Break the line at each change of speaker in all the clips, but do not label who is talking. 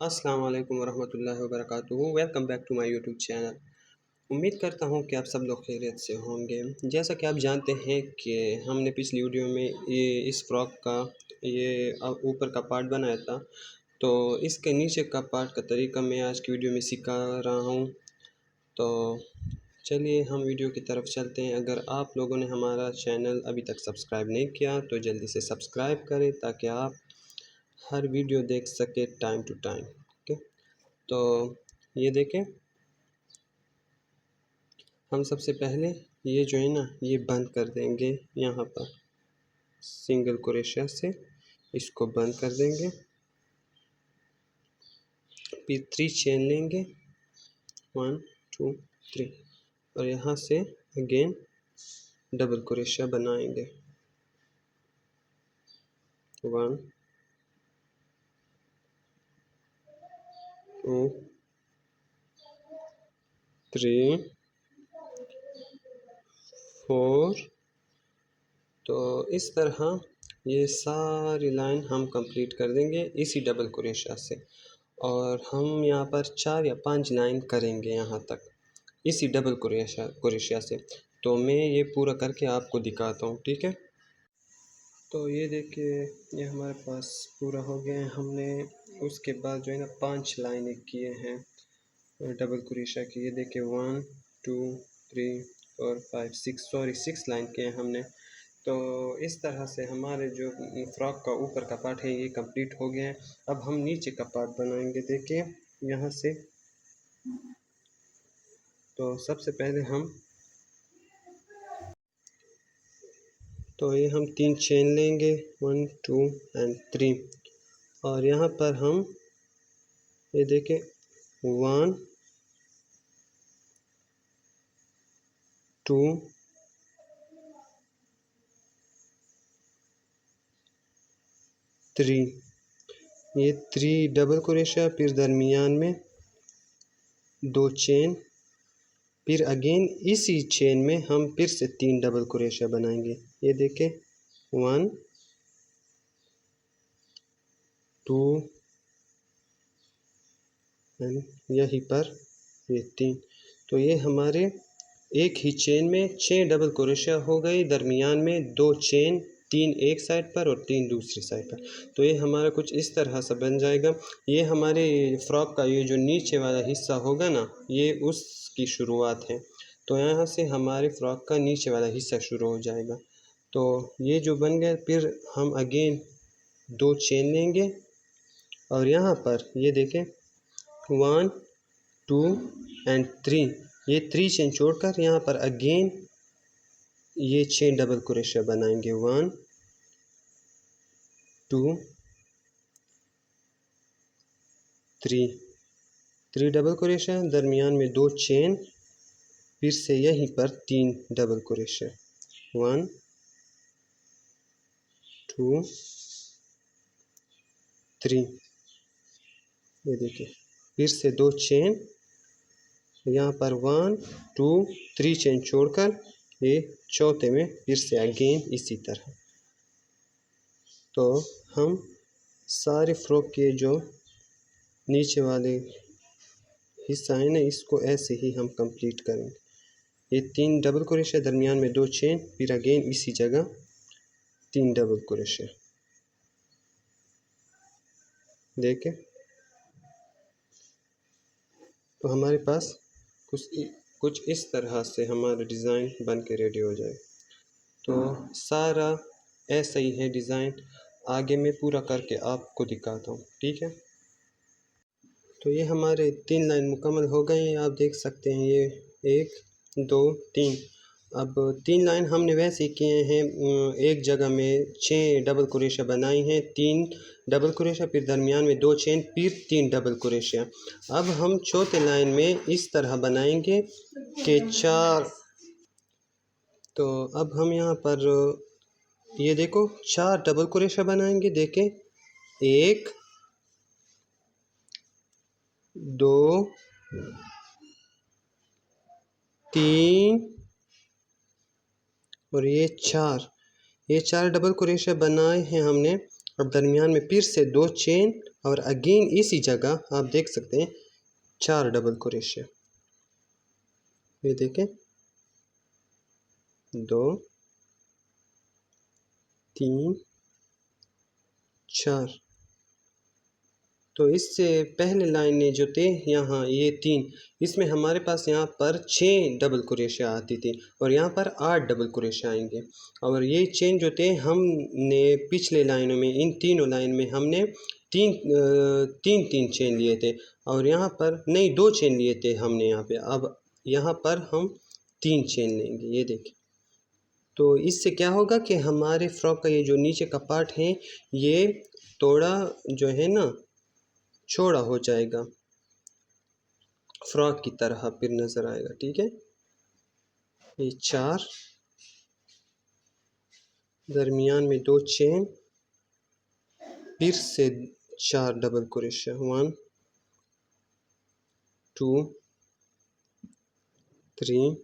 अस्सलाम वालेकुम वरहमतुल्लाहि वबरकातुहू। Welcome back to my YouTube channel. उम्मीद करता हूँ कि आप सब लोग खैरियत से होंगे। जैसा कि आप जानते हैं कि हमने पिछली वीडियो में इस फ्रॉक का ये ऊपर का पार्ट बनाया था, तो इसके नीचे का पार्ट का तरीका मैं आज की वीडियो में सिखा रहा हूँ। तो चलिए हम वीडियो की तरफ चलते हैं। अगर आप लोगों ने हमारा चैनल अभी तक सब्सक्राइब नहीं किया तो जल्दी से सब्सक्राइब करें ताकि आप हर वीडियो देख सके टाइम टू टाइम। ओके, तो ये देखें, हम सबसे पहले ये जो है ना ये बंद कर देंगे। यहाँ पर सिंगल क्रोशिया से इसको बंद कर देंगे, फिर 3 चेन लेंगे 1 2 3 और यहाँ से अगेन डबल क्रोशिया बनाएंगे 1 2 3 4। तो इस तरह ये सारी लाइन हम कंप्लीट कर देंगे इसी डबल क्रोशिया से, और हम यहाँ पर 4 या 5 लाइन करेंगे यहाँ तक इसी डबल क्रोशिया से। तो मैं ये पूरा करके आपको दिखाता हूँ, ठीक है। तो ये देखिए, ये हमारे पास पूरा हो गया है। हमने उसके बाद जो है ना 5 लाइनें किए हैं डबल क्रोशिया की। ये देखिए 1 2 3 4 5 6 लाइन किए हैं हमने। तो इस तरह से हमारे जो फ्रॉक का ऊपर का पार्ट है ये कंप्लीट हो गया है। अब हम नीचे का पार्ट बनाएंगे। देखिए यहाँ से, तो सबसे पहले ये हम 3 चेन लेंगे 1 2 एंड 3, और यहाँ पर हम ये देखें 1 2 3, ये 3 डबल क्रोशिया, फिर दरमियान में 2 चेन, फिर अगेन इसी चेन में हम फिर से 3 डबल क्रोशिया बनाएंगे। ये देखें 1 2 एंड यहीं पर ये 3। तो ये हमारे एक ही चेन में 6 डबल क्रोशिया हो गई, दरमियान में 2 चेन, 3 एक साइड पर और 3 दूसरी साइड पर। तो ये हमारा कुछ इस तरह से बन जाएगा। ये हमारे फ्रॉक का ये जो नीचे वाला हिस्सा होगा ना, ये उसकी शुरुआत है। तो यहाँ से हमारे फ्रॉक का नीचे वाला हिस्सा शुरू हो जाएगा। तो ये जो बन गया, फिर हम अगेन 2 चेन लेंगे और यहाँ पर ये देखें 1 2 एंड 3, ये 3 चेन छोड़कर यहाँ पर अगेन ये 6 डबल क्रोशिया बनाएंगे 1 2 3 डबल क्रोशिया, दरमियान में 2 चेन, फिर से यहीं पर 3 डबल क्रोशिया 1 2 3। ये देखिए फिर से 2 चेन, यहाँ पर 1 2 3 चेन छोड़कर ये चौथे में फिर से अगेन इसी तरह। तो हम सारे फ्रॉक के जो नीचे वाले हिस्सा है ना, इसको ऐसे ही हम कंप्लीट करेंगे। ये 3 डबल क्रोशिया, दरमियान में 2 चेन, फिर अगेन इसी जगह 3 डबल क्रोशिया। देखें, तो हमारे पास कुछ इस तरह से हमारा डिज़ाइन बन के रेडी हो जाए। तो सारा ऐसा ही है डिज़ाइन, आगे मैं पूरा करके आपको दिखाता हूँ, ठीक है। तो ये हमारे 3 लाइन मुकम्मल हो गए हैं, आप देख सकते हैं। ये 1 2 3। अब 3 लाइन हमने वैसे किए हैं, एक जगह में 6 डबल क्रोशिया बनाई हैं, 3 डबल क्रोशिया, फिर दरमियान में 2 चेन, फिर 3 डबल क्रोशिया। अब हम चौथे लाइन में इस तरह बनाएंगे कि 4। तो अब हम यहाँ पर ये देखो 4 डबल क्रोशिया बनाएंगे। देखें 1 2 3 और ये 4 डबल क्रोशिया बनाए हैं हमने। अब दरमियान में फिर से 2 चेन और अगेन इसी जगह आप देख सकते हैं 4 डबल क्रोशिया। ये देखें 2 3 4। तो इससे पहले लाइनें जो थे यहाँ ये 3, इसमें हमारे पास यहाँ पर 6 डबल क्रोशिया आती थी और यहाँ पर 8 डबल क्रोशिया आएंगे। और ये चेन जो थे हमने पिछले लाइनों में, इन तीनों लाइन में हमने तीन चेन लिए थे और यहाँ पर नहीं 2 चेन लिए थे हमने यहाँ पे। अब यहाँ पर हम 3 चेन लेंगे। ये देखिए, तो इससे क्या होगा कि हमारे फ्रॉक का ये जो नीचे का पार्ट है ये थोड़ा जो है ना चौड़ा हो जाएगा, फ्रॉक की तरह फिर नज़र आएगा। ठीक है, ये 4, दरमियान में 2 चेन, फिर से 4 डबल क्रोशिया, 1 2 3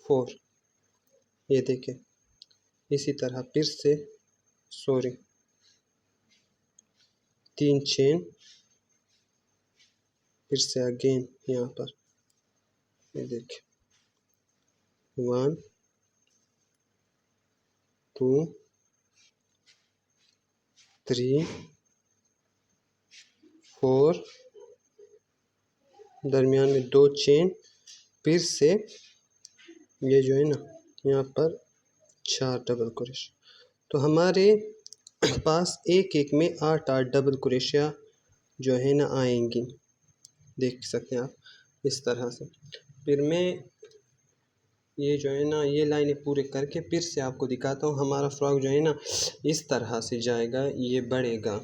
4। ये देखें इसी तरह फिर से 3 चेन, फिर से अगेन यहाँ पर ये देखें 1 2 3 4, दरमियान में 2 चेन, फिर से ये जो है ना यहाँ पर 4 डबल क्रोशिया। तो हमारे पास एक एक में 8 डबल क्रोशिया जो है ना आएंगी, देख सकते हैं आप इस तरह से। फिर मैं ये जो है ना ये लाइनें पूरे करके फिर से आपको दिखाता हूँ। हमारा फ्रॉक जो है ना इस तरह से जाएगा, ये बढ़ेगा,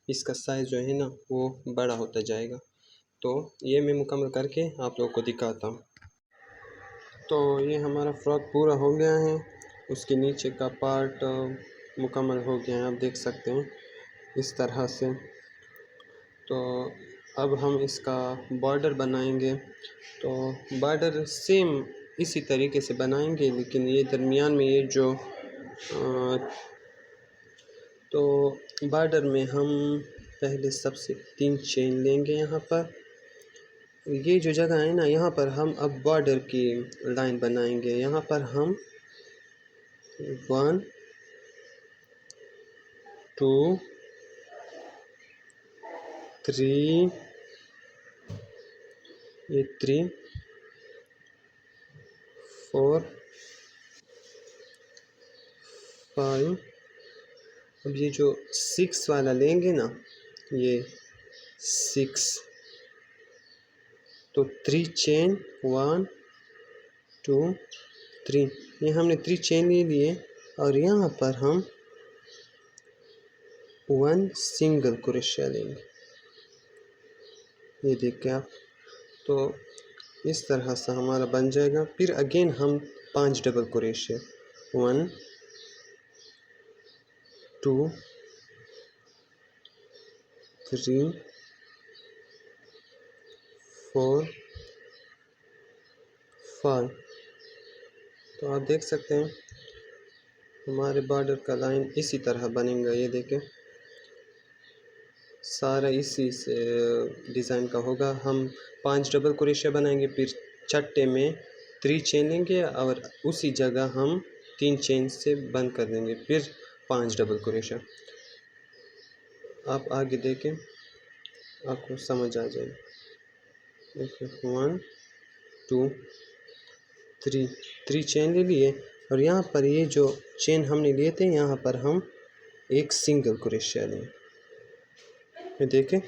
इसका साइज़ जो है ना वो बड़ा होता जाएगा। तो ये मैं मुकम्मल करके आप लोगों को दिखाता हूँ। तो ये हमारा फ्रॉक पूरा हो गया है, उसके नीचे का पार्ट मुकम्मल हो गया है, आप देख सकते हैं इस तरह से। तो अब हम इसका बॉर्डर बनाएंगे। तो बॉर्डर सेम इसी तरीके से बनाएंगे, लेकिन ये दरमियान में ये जो तो बॉर्डर में हम पहले सबसे 3 चेन लेंगे। यहाँ पर ये जो जगह है ना यहाँ पर हम अब बॉर्डर की लाइन बनाएंगे। यहाँ पर हम 1 2 3 ये 3 4 5। अब ये जो 6 वाला लेंगे ना, ये 6, तो 3 चेन 1 2 3, ये हमने 3 चेन ले लिए और यहाँ पर हम 1 सिंगल क्रोशिया लेंगे। ये देखिए आप, तो इस तरह से हमारा बन जाएगा। फिर अगेन हम 5 डबल क्रोशिया, 1 2 3 4 5। तो आप देख सकते हैं हमारे बॉर्डर का लाइन इसी तरह बनेगा। ये देखें सारा इसी से डिज़ाइन का होगा। हम 5 डबल क्रोशिया बनाएंगे, फिर चट्टे में 3 चेन लेंगे और उसी जगह हम 3 चेन से बंद कर देंगे, फिर 5 डबल क्रोशिया। आप आगे देखें, आपको समझ आ जाएगा। देखिए 1 2 3 चेन ले लिए और यहाँ पर ये जो चेन हमने लिए थे यहाँ पर हम एक सिंगल क्रोशिया लें। ये देखें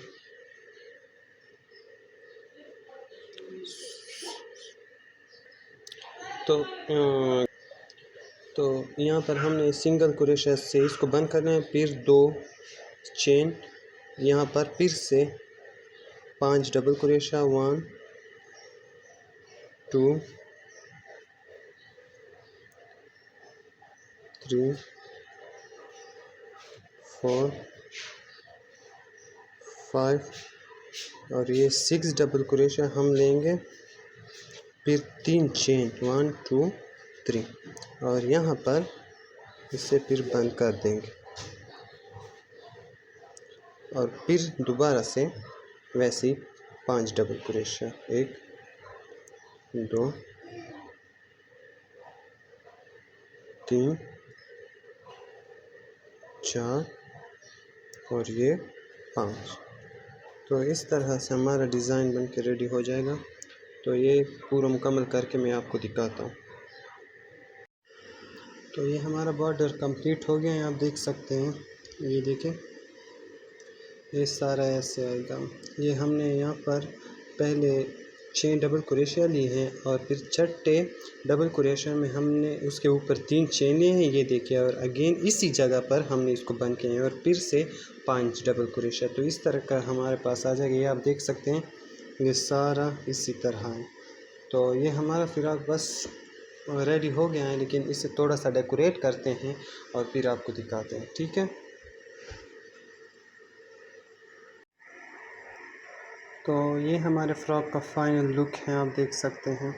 तो यहाँ पर हमने सिंगल क्रोशिया से इसको बंद करना है, फिर 2 चेन, यहाँ पर फिर से 5 डबल क्रोशिया, 1 2 3 4 5 और ये 6 डबल क्रोशिया हम लेंगे, फिर 3 चेन 1 2 3 और यहाँ पर इसे फिर बंद कर देंगे। और फिर दोबारा से वैसे ही 5 डबल क्रोशिया, 1 2 3 4 और ये 5। तो इस तरह से हमारा डिज़ाइन बन के रेडी हो जाएगा। तो ये पूरा मुकम्मल करके मैं आपको दिखाता हूँ। तो ये हमारा बॉर्डर कंप्लीट हो गया है, आप देख सकते हैं। ये देखें, ये सारा ऐसे आएगा। ये हमने यहाँ पर पहले 6 डबल क्रोशिया ली हैं और फिर छठे डबल क्रोशिया में हमने उसके ऊपर 3 चेन लिए हैं, ये देखिए। और अगेन इसी जगह पर हमने इसको बंद किए हैं और फिर से 5 डबल क्रोशिया। तो इस तरह का हमारे पास आ जाएगा। ये आप देख सकते हैं, ये सारा इसी तरह है। तो ये हमारा फिराक बस रेडी हो गया है, लेकिन इसे थोड़ा सा डेकोरेट करते हैं और फिर आपको दिखाते हैं, ठीक है। तो ये हमारे फ्रॉक का फाइनल लुक है, आप देख सकते हैं।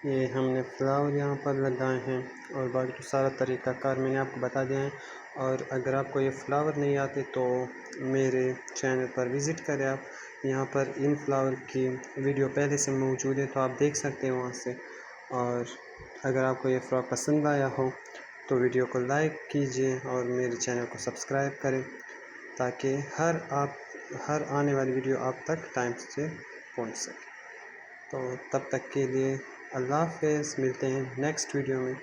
ये हमने फ्लावर यहाँ पर लगाए हैं और बाकी तो सारा तरीक़ाकार मैंने आपको बता दिया है। और अगर आपको ये फ्लावर नहीं आते तो मेरे चैनल पर विज़िट करें आप। यहाँ पर इन फ्लावर की वीडियो पहले से मौजूद है, तो आप देख सकते हैं वहाँ से। और अगर आपको ये फ्रॉक पसंद आया हो तो वीडियो को लाइक कीजिए और मेरे चैनल को सब्सक्राइब करें, ताकि हर आने वाली वीडियो आप तक टाइम से पहुँच सके। तो तब तक के लिए अल्लाह हाफ़िज़, मिलते हैं नेक्स्ट वीडियो में।